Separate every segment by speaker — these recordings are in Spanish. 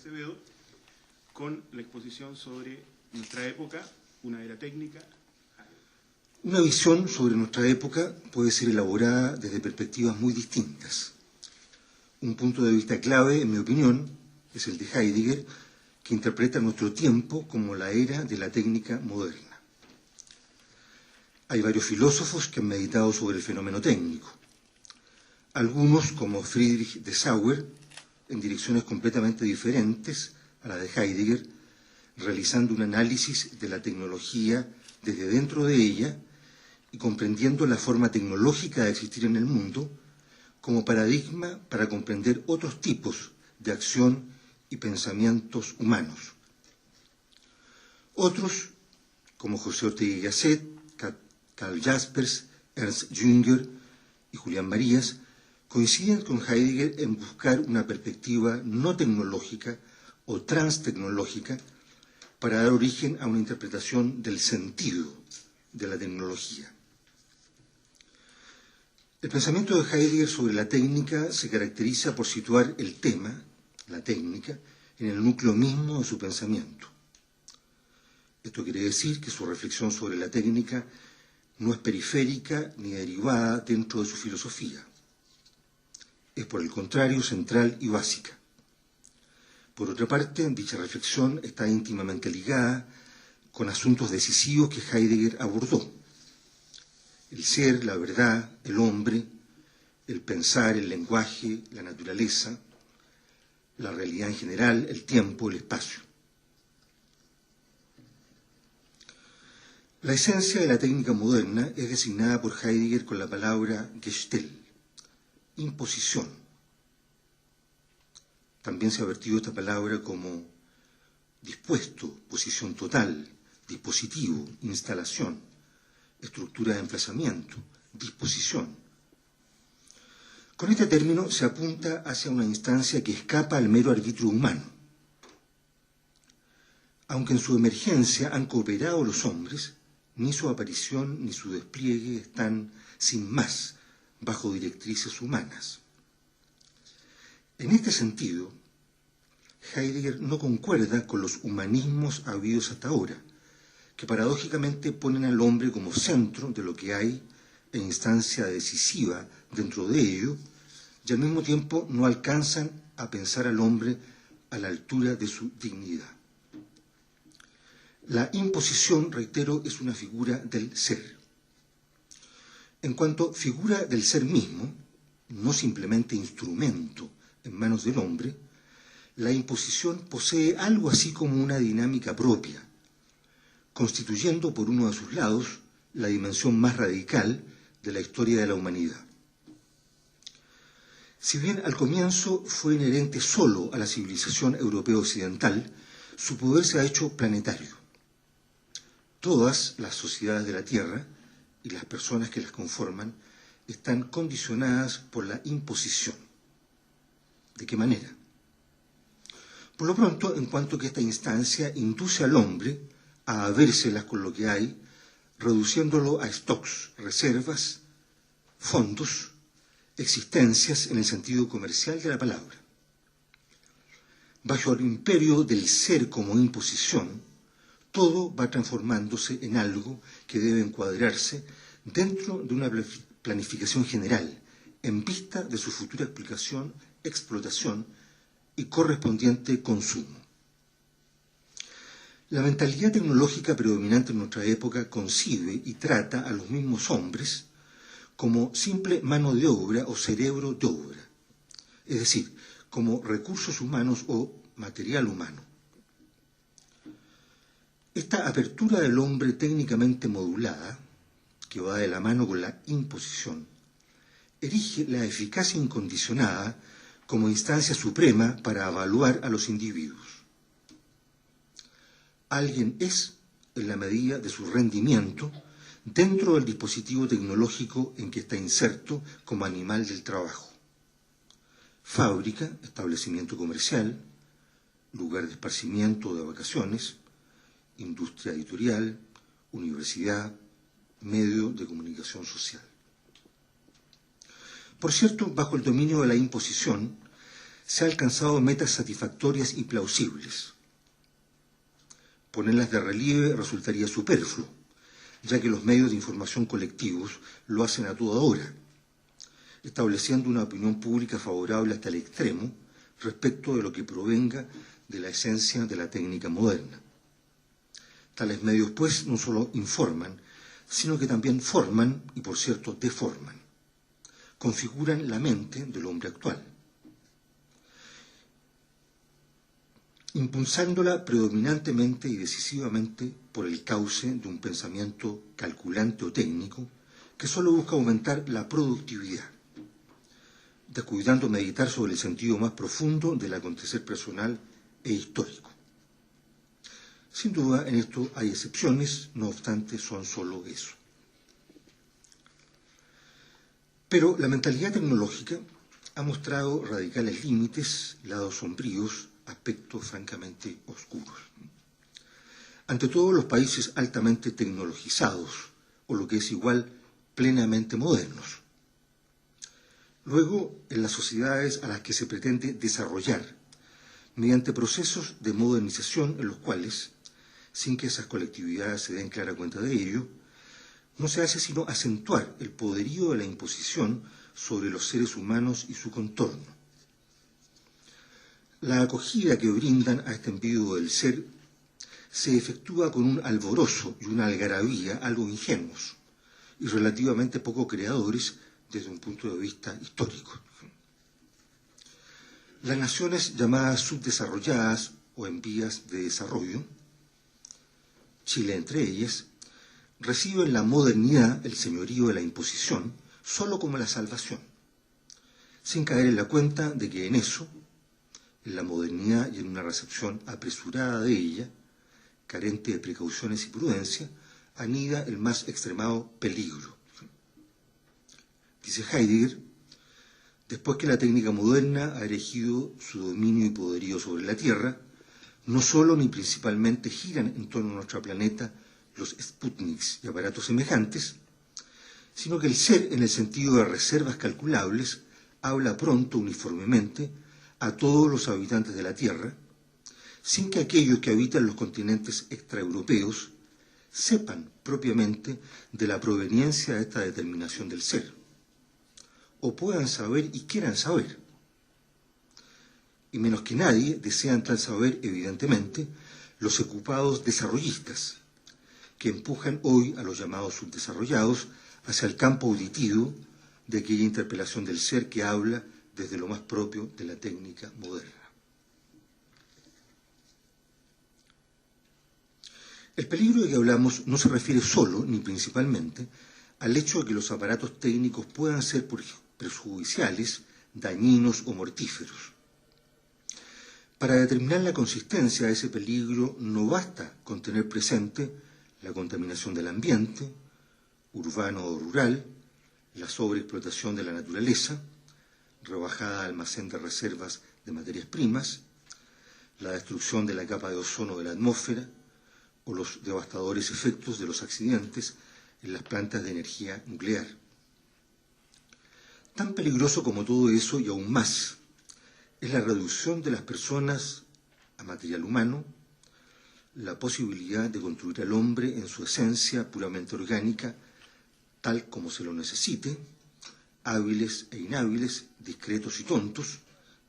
Speaker 1: Acevedo con la exposición sobre nuestra época, una era técnica.
Speaker 2: Una visión sobre nuestra época puede ser elaborada desde perspectivas muy distintas. Un punto de vista clave, en mi opinión, es el de Heidegger, que interpreta nuestro tiempo como la era de la técnica moderna. Hay varios filósofos que han meditado sobre el fenómeno técnico. Algunos, como Friedrich Dessauer, en direcciones completamente diferentes a la de Heidegger, realizando un análisis de la tecnología desde dentro de ella y comprendiendo la forma tecnológica de existir en el mundo como paradigma para comprender otros tipos de acción y pensamientos humanos. Otros, como José Ortega y Gasset, Karl Jaspers, Ernst Jünger y Julián Marías, coinciden con Heidegger en buscar una perspectiva no tecnológica o transtecnológica para dar origen a una interpretación del sentido de la tecnología. El pensamiento de Heidegger sobre la técnica se caracteriza por situar el tema, la técnica, en el núcleo mismo de su pensamiento. Esto quiere decir que su reflexión sobre la técnica no es periférica ni derivada dentro de su filosofía. Es, por el contrario, central y básica. Por otra parte, dicha reflexión está íntimamente ligada con asuntos decisivos que Heidegger abordó: el ser, la verdad, el hombre, el pensar, el lenguaje, la naturaleza, la realidad en general, el tiempo, el espacio. La esencia de la técnica moderna es designada por Heidegger con la palabra Gestell, imposición. También se ha vertido esta palabra como dispuesto, posición total, dispositivo, instalación, estructura de emplazamiento, disposición. Con este término se apunta hacia una instancia que escapa al mero arbitrio humano. Aunque en su emergencia han cooperado los hombres, ni su aparición ni su despliegue están, sin más, bajo directrices humanas. En este sentido, Heidegger no concuerda con los humanismos habidos hasta ahora, que paradójicamente ponen al hombre como centro de lo que hay e instancia decisiva dentro de ello, y al mismo tiempo no alcanzan a pensar al hombre a la altura de su dignidad. La imposición, reitero, es una figura del ser. En cuanto figura del ser mismo, no simplemente instrumento en manos del hombre, la imposición posee algo así como una dinámica propia, constituyendo por uno de sus lados la dimensión más radical de la historia de la humanidad. Si bien al comienzo fue inherente solo a la civilización europea occidental, su poder se ha hecho planetario. Todas las sociedades de la Tierra y las personas que las conforman están condicionadas por la imposición. ¿De qué manera? Por lo pronto, en cuanto que esta instancia induce al hombre a habérselas con lo que hay, reduciéndolo a stocks, reservas, fondos, existencias en el sentido comercial de la palabra. Bajo el imperio del ser como imposición, todo va transformándose en algo que debe encuadrarse dentro de una planificación general, en vista de su futura explicación, explotación y correspondiente consumo. La mentalidad tecnológica predominante en nuestra época concibe y trata a los mismos hombres como simple mano de obra o cerebro de obra, es decir, como recursos humanos o material humano. Esta apertura del hombre técnicamente modulada, que va de la mano con la imposición, erige la eficacia incondicionada como instancia suprema para evaluar a los individuos. Alguien es, en la medida de su rendimiento, dentro del dispositivo tecnológico en que está inserto como animal del trabajo. Fábrica, establecimiento comercial, lugar de esparcimiento o de vacaciones, industria editorial, universidad, medio de comunicación social. Por cierto, bajo el dominio de la imposición, se han alcanzado metas satisfactorias y plausibles. Ponerlas de relieve resultaría superfluo, ya que los medios de información colectivos lo hacen a toda hora, estableciendo una opinión pública favorable hasta el extremo respecto de lo que provenga de la esencia de la técnica moderna. Tales medios, pues, no solo informan, sino que también forman y, por cierto, deforman. Configuran la mente del hombre actual, impulsándola predominantemente y decisivamente por el cauce de un pensamiento calculante o técnico que solo busca aumentar la productividad, descuidando meditar sobre el sentido más profundo del acontecer personal e histórico. Sin duda, en esto hay excepciones, no obstante, son solo eso. Pero la mentalidad tecnológica ha mostrado radicales límites, lados sombríos, aspectos francamente oscuros. Ante todo, los países altamente tecnologizados, o lo que es igual, plenamente modernos. Luego, en las sociedades a las que se pretende desarrollar, mediante procesos de modernización en los cuales, sin que esas colectividades se den clara cuenta de ello, no se hace sino acentuar el poderío de la imposición sobre los seres humanos y su contorno. La acogida que brindan a este envío del ser se efectúa con un alborozo y una algarabía algo ingenuos y relativamente poco creadores desde un punto de vista histórico. Las naciones llamadas subdesarrolladas o en vías de desarrollo, Chile entre ellas, reciben la modernidad, el señorío de la imposición, solo como la salvación, sin caer en la cuenta de que en eso, en la modernidad y en una recepción apresurada de ella, carente de precauciones y prudencia, anida el más extremado peligro. Dice Heidegger, después que la técnica moderna ha erigido su dominio y poderío sobre la Tierra, no solo ni principalmente giran en torno a nuestro planeta los Sputniks y aparatos semejantes, sino que el ser, en el sentido de reservas calculables, habla pronto uniformemente a todos los habitantes de la Tierra, sin que aquellos que habitan los continentes extraeuropeos sepan propiamente de la proveniencia de esta determinación del ser, o puedan saber y quieran saber. Y menos que nadie desean tal saber, evidentemente, los ocupados desarrollistas, que empujan hoy a los llamados subdesarrollados hacia el campo auditivo de aquella interpelación del ser que habla desde lo más propio de la técnica moderna. El peligro de que hablamos no se refiere solo, ni principalmente, al hecho de que los aparatos técnicos puedan ser perjudiciales, dañinos o mortíferos. Para determinar la consistencia de ese peligro no basta con tener presente la contaminación del ambiente, urbano o rural, la sobreexplotación de la naturaleza, rebajada almacén de reservas de materias primas, la destrucción de la capa de ozono de la atmósfera o los devastadores efectos de los accidentes en las plantas de energía nuclear. Tan peligroso como todo eso y aún más es la reducción de las personas a material humano, la posibilidad de construir al hombre en su esencia puramente orgánica, tal como se lo necesite, hábiles e inhábiles, discretos y tontos,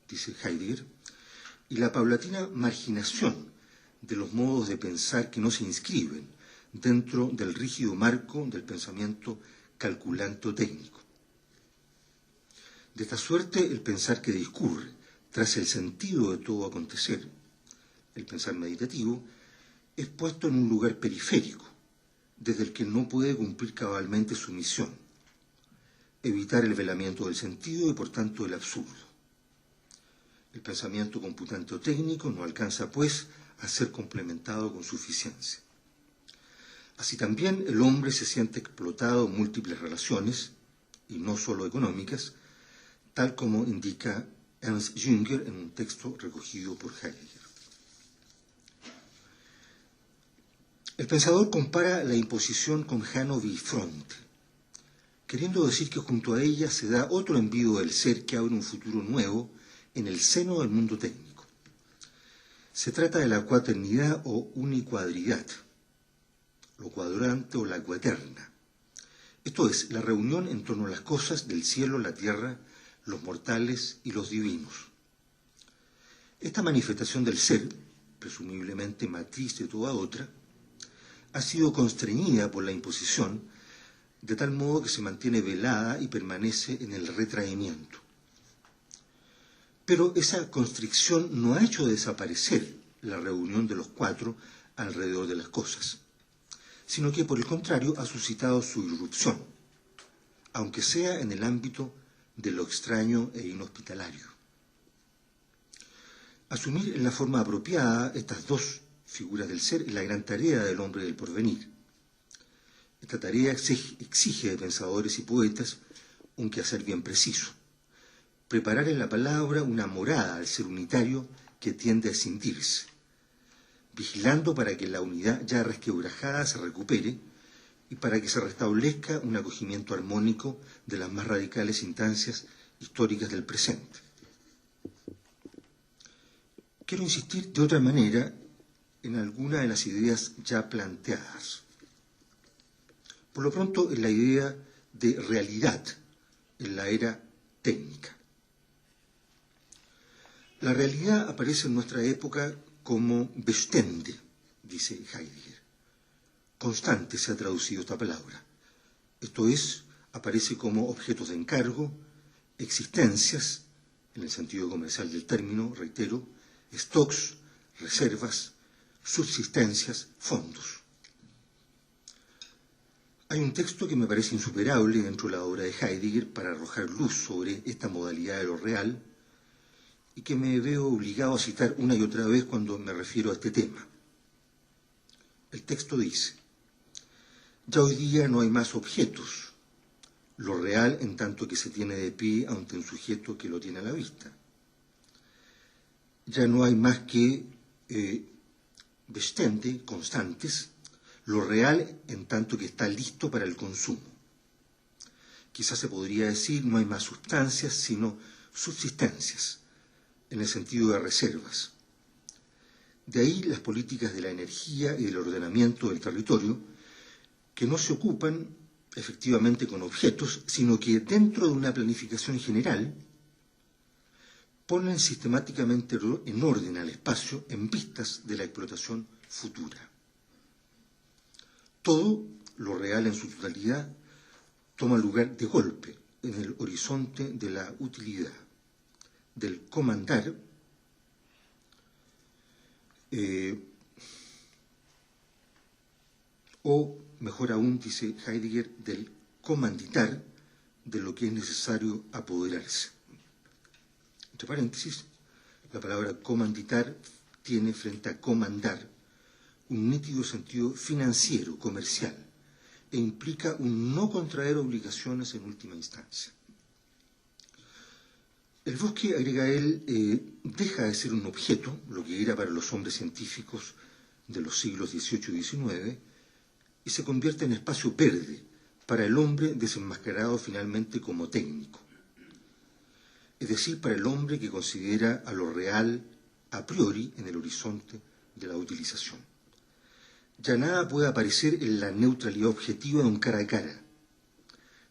Speaker 2: dice Heidegger, y la paulatina marginación de los modos de pensar que no se inscriben dentro del rígido marco del pensamiento calculante o técnico. De esta suerte, el pensar que discurre tras el sentido de todo acontecer, el pensar meditativo, es puesto en un lugar periférico, desde el que no puede cumplir cabalmente su misión, evitar el velamiento del sentido y, por tanto, el absurdo. El pensamiento computante o técnico no alcanza, pues, a ser complementado con suficiencia. Así también el hombre se siente explotado en múltiples relaciones, y no solo económicas, tal como indica Ernst Jünger en un texto recogido por Heidegger. El pensador compara la imposición con Hanno Bifronte, queriendo decir que junto a ella se da otro envío del ser que abre un futuro nuevo en el seno del mundo técnico. Se trata de la cuaternidad o unicuadridad, lo cuadrante o la cuaterna. Esto es, la reunión en torno a las cosas del cielo, la tierra, los mortales y los divinos. Esta manifestación del ser, presumiblemente matriz de toda otra, ha sido constreñida por la imposición, de tal modo que se mantiene velada y permanece en el retraimiento. Pero esa constricción no ha hecho desaparecer la reunión de los cuatro alrededor de las cosas, sino que por el contrario ha suscitado su irrupción, aunque sea en el ámbito de lo extraño e inhospitalario. Asumir en la forma apropiada estas dos figuras del ser es la gran tarea del hombre del porvenir. Esta tarea exige de pensadores y poetas un quehacer bien preciso: preparar en la palabra una morada al ser unitario que tiende a escindirse, vigilando para que la unidad ya resquebrajada se recupere y para que se restablezca un acogimiento armónico de las más radicales instancias históricas del presente. Quiero insistir de otra manera en alguna de las ideas ya planteadas. Por lo pronto, en la idea de realidad en la era técnica. La realidad aparece en nuestra época como Bestände, dice Heidegger. Constante se ha traducido esta palabra. Esto es, aparece como objetos de encargo, existencias, en el sentido comercial del término, reitero, stocks, reservas, subsistencias, fondos. Hay un texto que me parece insuperable dentro de la obra de Heidegger para arrojar luz sobre esta modalidad de lo real y que me veo obligado a citar una y otra vez cuando me refiero a este tema. El texto dice: ya hoy día no hay más objetos, lo real en tanto que se tiene de pie ante un sujeto que lo tiene a la vista. Ya no hay más que Bestände, constantes, lo real en tanto que está listo para el consumo. Quizás se podría decir no hay más sustancias, sino subsistencias, en el sentido de reservas. De ahí las políticas de la energía y del ordenamiento del territorio, que no se ocupan efectivamente con objetos, sino que dentro de una planificación general ponen sistemáticamente en orden al espacio en vistas de la explotación futura. Todo, lo real en su totalidad, toma lugar de golpe en el horizonte de la utilidad, del comandar, o, mejor aún, dice Heidegger, del comanditar de lo que es necesario apoderarse. Entre paréntesis, la palabra comanditar tiene frente a comandar un nítido sentido financiero, comercial, e implica un no contraer obligaciones en última instancia. El bosque, agrega él, deja de ser un objeto, lo que era para los hombres científicos de los siglos XVIII y XIX, y se convierte en espacio verde para el hombre desenmascarado finalmente como técnico. Es decir, para el hombre que considera a lo real a priori en el horizonte de la utilización. Ya nada puede aparecer en la neutralidad objetiva de un cara a cara.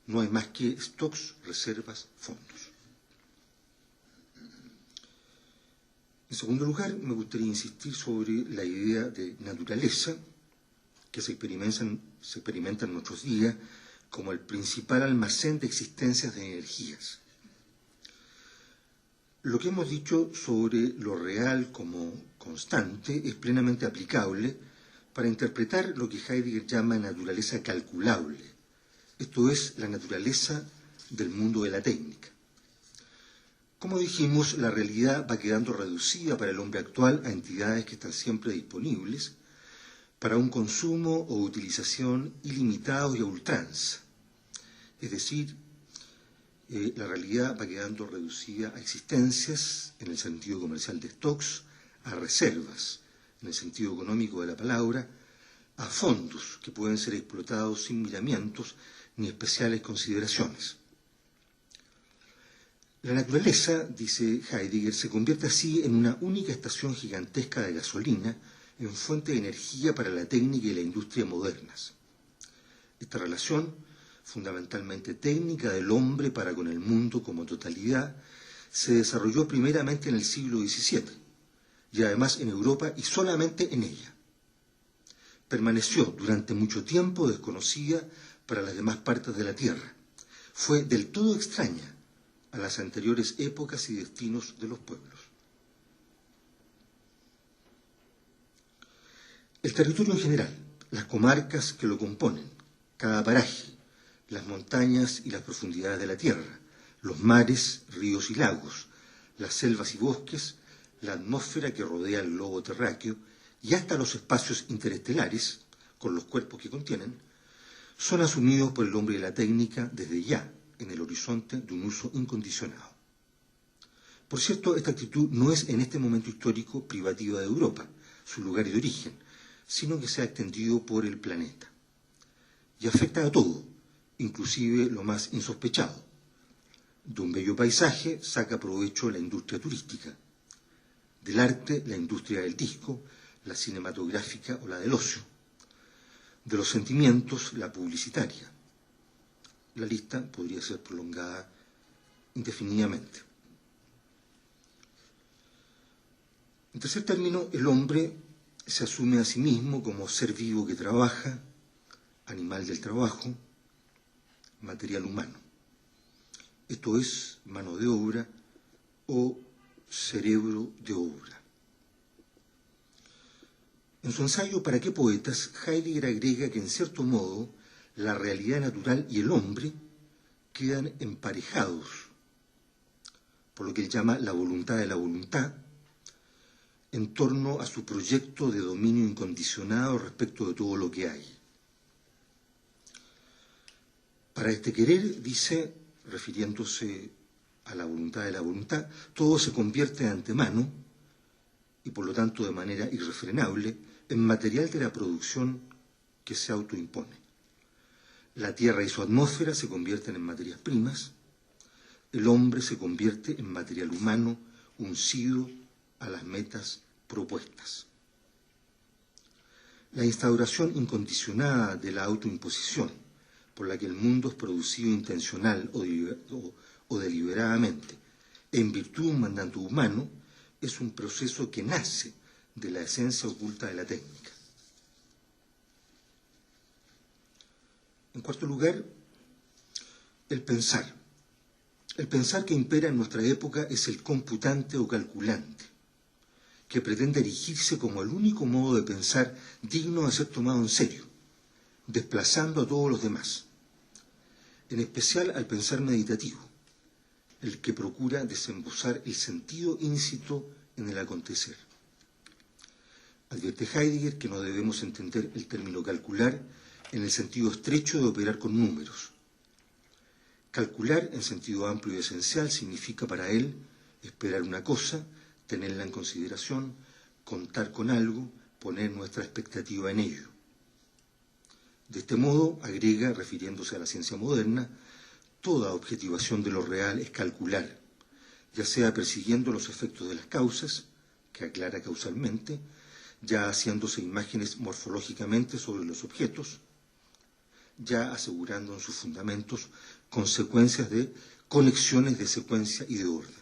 Speaker 2: No hay más que stocks, reservas, fondos. En segundo lugar, me gustaría insistir sobre la idea de naturaleza que se experimenta en nuestros días como el principal almacén de existencias de energías. Lo que hemos dicho sobre lo real como constante es plenamente aplicable para interpretar lo que Heidegger llama naturaleza calculable, esto es, la naturaleza del mundo de la técnica. Como dijimos, la realidad va quedando reducida para el hombre actual a entidades que están siempre disponibles para un consumo o utilización ilimitados y a ultranza. Es decir, la realidad va quedando reducida a existencias, en el sentido comercial de stocks, a reservas, en el sentido económico de la palabra, a fondos que pueden ser explotados sin miramientos ni especiales consideraciones. La naturaleza, dice Heidegger, se convierte así en una única estación gigantesca de gasolina, en fuente de energía para la técnica y la industria modernas. Esta relación, fundamentalmente técnica del hombre para con el mundo como totalidad, se desarrolló primeramente en el siglo XVII, y además en Europa y solamente en ella. Permaneció durante mucho tiempo desconocida para las demás partes de la Tierra. Fue del todo extraña a las anteriores épocas y destinos de los pueblos. El territorio en general, las comarcas que lo componen, cada paraje, las montañas y las profundidades de la tierra, los mares, ríos y lagos, las selvas y bosques, la atmósfera que rodea el globo terráqueo y hasta los espacios interestelares, con los cuerpos que contienen, son asumidos por el hombre de la técnica desde ya, en el horizonte de un uso incondicionado. Por cierto, esta actitud no es en este momento histórico privativa de Europa, su lugar de origen, sino que se ha extendido por el planeta. Y afecta a todo, inclusive lo más insospechado. De un bello paisaje saca provecho la industria turística. Del arte, la industria del disco, la cinematográfica o la del ocio. De los sentimientos, la publicitaria. La lista podría ser prolongada indefinidamente. En tercer término, el hombre se asume a sí mismo como ser vivo que trabaja, animal del trabajo, material humano. Esto es mano de obra o cerebro de obra. En su ensayo ¿Para qué poetas?, Heidegger agrega que en cierto modo la realidad natural y el hombre quedan emparejados, por lo que él llama la voluntad de la voluntad, en torno a su proyecto de dominio incondicionado respecto de todo lo que hay. Para este querer, dice, refiriéndose a la voluntad de la voluntad, todo se convierte de antemano, y por lo tanto de manera irrefrenable, en material de la producción que se autoimpone. La tierra y su atmósfera se convierten en materias primas, el hombre se convierte en material humano uncido a las metas propuestas. La instauración incondicionada de la autoimposición, por la que el mundo es producido intencional o deliberadamente, en virtud de un mandato humano, es un proceso que nace de la esencia oculta de la técnica. En cuarto lugar, el pensar. El pensar que impera en nuestra época es el computante o calculante, que pretende erigirse como el único modo de pensar digno de ser tomado en serio, desplazando a todos los demás, en especial al pensar meditativo, el que procura desembozar el sentido íncito en el acontecer. Advierte Heidegger que no debemos entender el término calcular en el sentido estrecho de operar con números. Calcular, en sentido amplio y esencial, significa para él esperar una cosa, tenerla en consideración, contar con algo, poner nuestra expectativa en ello. De este modo, agrega, refiriéndose a la ciencia moderna, toda objetivación de lo real es calcular, ya sea persiguiendo los efectos de las causas, que aclara causalmente, ya haciéndose imágenes morfológicamente sobre los objetos, ya asegurando en sus fundamentos consecuencias de conexiones de secuencia y de orden.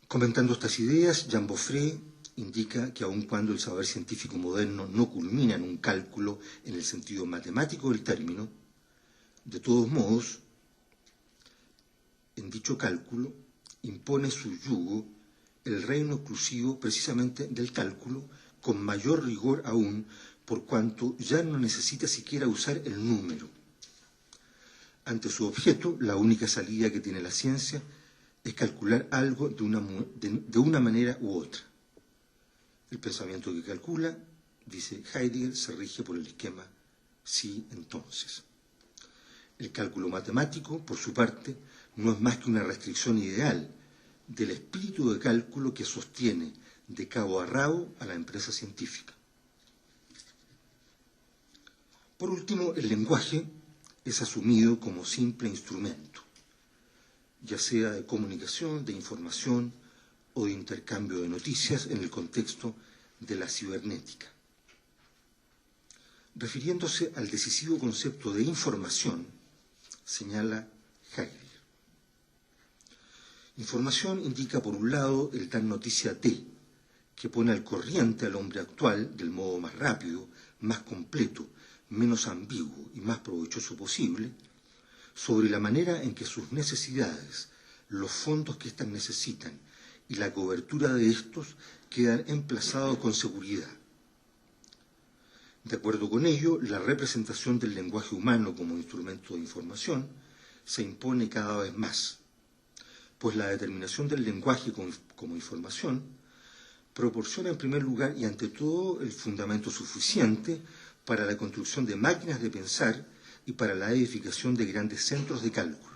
Speaker 2: Comentando estas ideas, Jean Beaufret indica que aun cuando el saber científico moderno no culmina en un cálculo en el sentido matemático del término, de todos modos, en dicho cálculo impone su yugo el reino exclusivo precisamente del cálculo, con mayor rigor aún, por cuanto ya no necesita siquiera usar el número. Ante su objeto, la única salida que tiene la ciencia es calcular algo de una manera u otra. El pensamiento que calcula, dice Heidegger, se rige por el esquema sí, entonces. El cálculo matemático, por su parte, no es más que una restricción ideal del espíritu de cálculo que sostiene de cabo a rabo a la empresa científica. Por último, el lenguaje es asumido como simple instrumento. ya sea de comunicación, de información o de intercambio de noticias en el contexto de la cibernética. Refiriéndose al decisivo concepto de información, señala Heidegger. Información indica, por un lado, el dar noticia de, que pone al corriente al hombre actual del modo más rápido, más completo, menos ambiguo y más provechoso posible, sobre la manera en que sus necesidades, los fondos que éstas necesitan y la cobertura de estos quedan emplazados con seguridad. De acuerdo con ello, la representación del lenguaje humano como instrumento de información se impone cada vez más, pues la determinación del lenguaje como información proporciona en primer lugar y ante todo el fundamento suficiente para la construcción de máquinas de pensar y para la edificación de grandes centros de cálculo.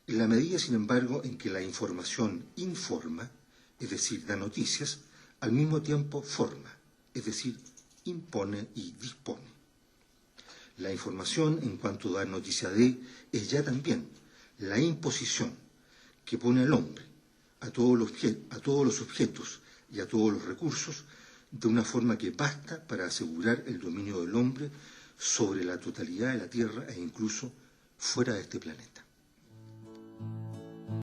Speaker 2: En la medida, sin embargo, en que la información informa, es decir, da noticias, al mismo tiempo forma, es decir, impone y dispone. La información, en cuanto da noticia de, es ya también la imposición que pone al hombre, a todos los objetos y a todos los recursos, de una forma que basta para asegurar el dominio del hombre sobre la totalidad de la Tierra e incluso fuera de este planeta.